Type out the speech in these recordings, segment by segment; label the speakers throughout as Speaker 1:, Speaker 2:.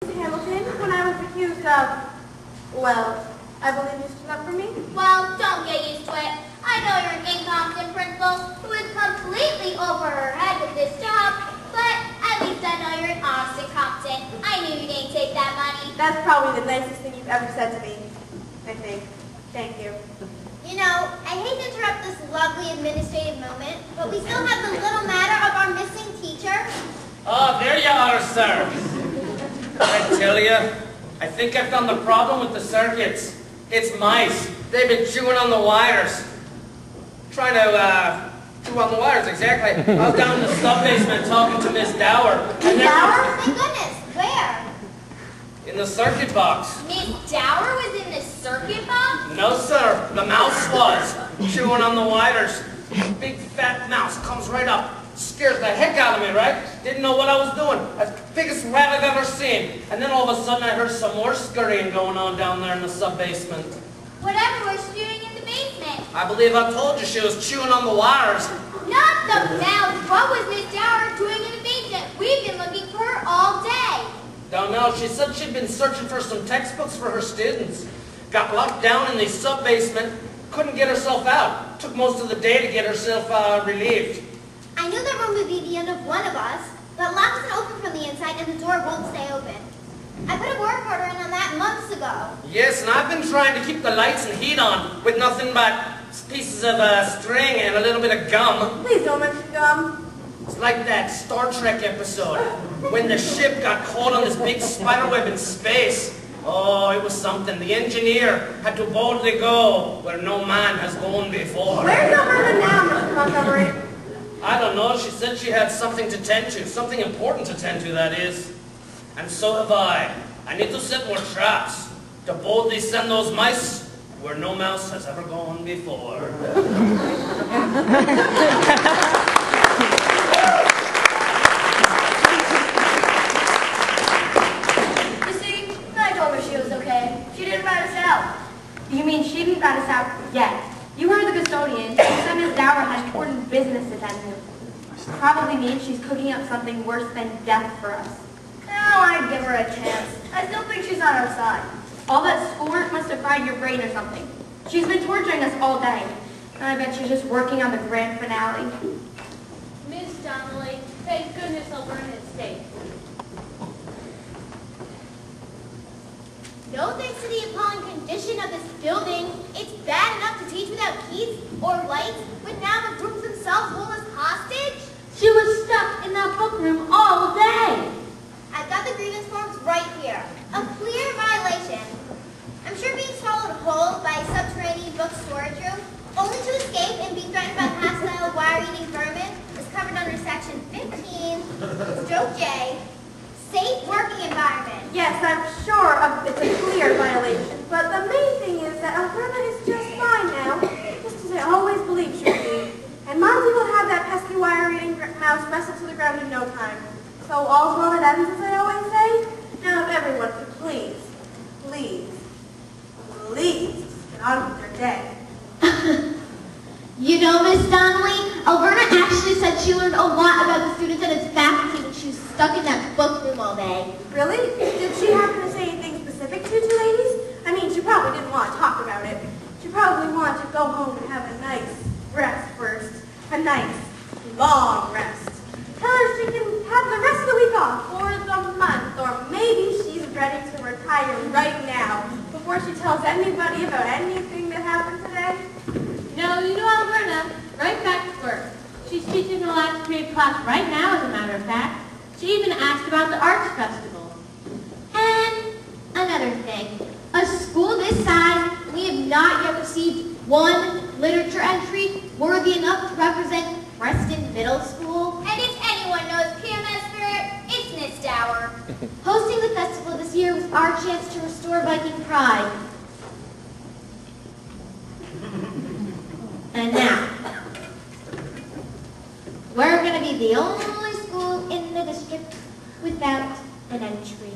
Speaker 1: Hamilton, when I was accused of, well, I believe you stood up for me.
Speaker 2: Well, don't get used to it. I know you're an incompetent principal who is completely over her head with this job, but at least I know you're an honest and competent. I knew you didn't take that money.
Speaker 1: That's probably the nicest thing you've ever said to me, I think. Thank you.
Speaker 2: You know, I hate to interrupt this lovely administrative moment, but we still have the little matter of our missing teacher.
Speaker 3: Oh, there you are, sir. I tell you, I think I found the problem with the circuits. It's mice. They've been chewing on the wires. Trying to, chew on the wires, exactly. I was down in the sub-basement talking to Miss Dower.
Speaker 2: Dower? Thank goodness. Where?
Speaker 3: In the circuit box.
Speaker 2: Miss Dower was in the circuit box?
Speaker 3: No, sir. The mouse was. Chewing on the wires. Big fat mouse comes right up. Scares the heck out of me, right? Didn't know what I was doing. That's the biggest rat I've ever seen. And then all of a sudden I heard some more scurrying going on down there in the sub-basement.
Speaker 2: Whatever was she doing in the basement?
Speaker 3: I believe I told you she was chewing on the wires.
Speaker 2: Not the mouse. What was Miss Dower doing in the basement? We've been looking for her all day.
Speaker 3: Don't know. She said she'd been searching for some textbooks for her students. Got locked down in the sub-basement. Couldn't get herself out. Took most of the day to get herself relieved.
Speaker 2: I knew that room would be the end of one of us, but lock isn't open from the inside and the door won't stay open. I put a work order in on that months ago.
Speaker 3: Yes, and I've been trying to keep the lights and heat on with nothing but pieces of string and a little bit of gum.
Speaker 1: Please don't mention gum.
Speaker 3: It's like that Star Trek episode when the ship got caught on this big spiderweb in space. Oh, it was something. The engineer had to boldly go where no man has gone before.
Speaker 1: Where's Elverna now, Mr. Montgomery?
Speaker 3: I don't know. She said she had something to tend to. Something important to tend to, that is. And so have I. I need to set more traps to boldly send those mice where no mouse has ever gone before.
Speaker 1: You see, I told her she was okay. She didn't rat us out. You mean she didn't rat us out yet? You heard the custodian. She said Miss Dower has important business to tend to. Probably means she's cooking up something worse than death for us. Oh, I'd give her a chance. I still think she's on our side. All that schoolwork must have fried your brain or something. She's been torturing us all day. And I bet she's just working on the grand finale.
Speaker 4: Miss Donnelly, thank goodness Elverna is safe.
Speaker 2: No thanks to the appalling condition of this building. It's bad enough to teach without keys or lights, but now the groups themselves hold us hostage?
Speaker 4: She was stuck in that book room all day.
Speaker 2: I've got the grievance forms right here. A clear violation. I'm sure being swallowed whole by a subterranean book storage room, only to escape and be threatened by hostile wire-eating vermin, is covered under Section 15, Stroke J, Safe Working Environment.
Speaker 1: Yes, I'm sure it's a clear violation, but the main thing is that Elverna is just fine now, just as I always believed she would be. And Monty will have that pesky wire-eating mouse wrestled to the ground in no time. So all's well that ends, as I always say. Now if everyone could please get on with their day.
Speaker 2: You know, Miss Donnelly, Elverna actually said she learned a lot about the students and its faculty when she was stuck in that book room all day.
Speaker 1: Really? Did she happen to say anything specific to you two ladies? I mean, she probably didn't want to talk about it. She probably wanted to go home and have a nice rest first. A nice, long rest. Tell her she can have the rest of the week off, or the month, or maybe she's ready to retire right now, before she tells anybody about anything that happened today.
Speaker 4: No, you know Elverna, right back to work. She's teaching the last period class right now, as a matter of fact. She even asked about the arts festival.
Speaker 2: And another thing, a school this size, we have not yet received one literature entry worthy enough to represent Preston Middle School. And if anyone knows PMS spirit, it's Miss Dower. Hosting the festival this year was our chance to restore Viking pride. And now, we're going to be the only school in the district without an entry.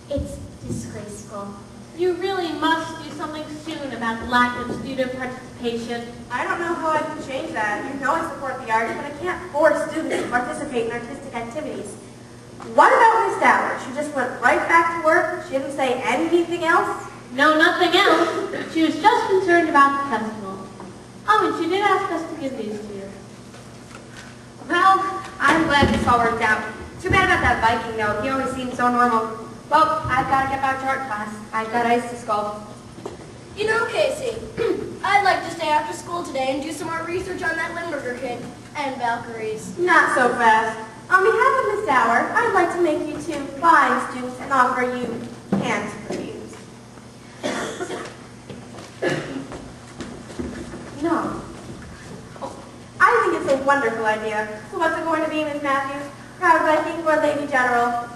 Speaker 2: It's disgraceful.
Speaker 4: You really must do something soon about the lack of student participation.
Speaker 1: I don't know how I can change that. You know I support the arts, but I can't force students to participate in artistic activities. What about Miss Dower? She just went right back to work. She didn't say anything else?
Speaker 4: No, nothing else. She was just concerned about the festival. Oh, and she did ask us to give these to you.
Speaker 1: Well, I'm glad this all worked out. Too bad about that Viking, though. He always seemed so normal. Well, I've got to get back to art class. I've got ice to sculpt.
Speaker 5: You know, Casey, I'd like to stay after school today and do some more research on that Limburger kid and Valkyries.
Speaker 1: Not so fast. On behalf of Miss Dower, I'd like to make you two fine students and offer you cans for use. No. Oh, I think it's a wonderful idea. So what's it going to be, Miss Matthews? Proud Viking or Lady General?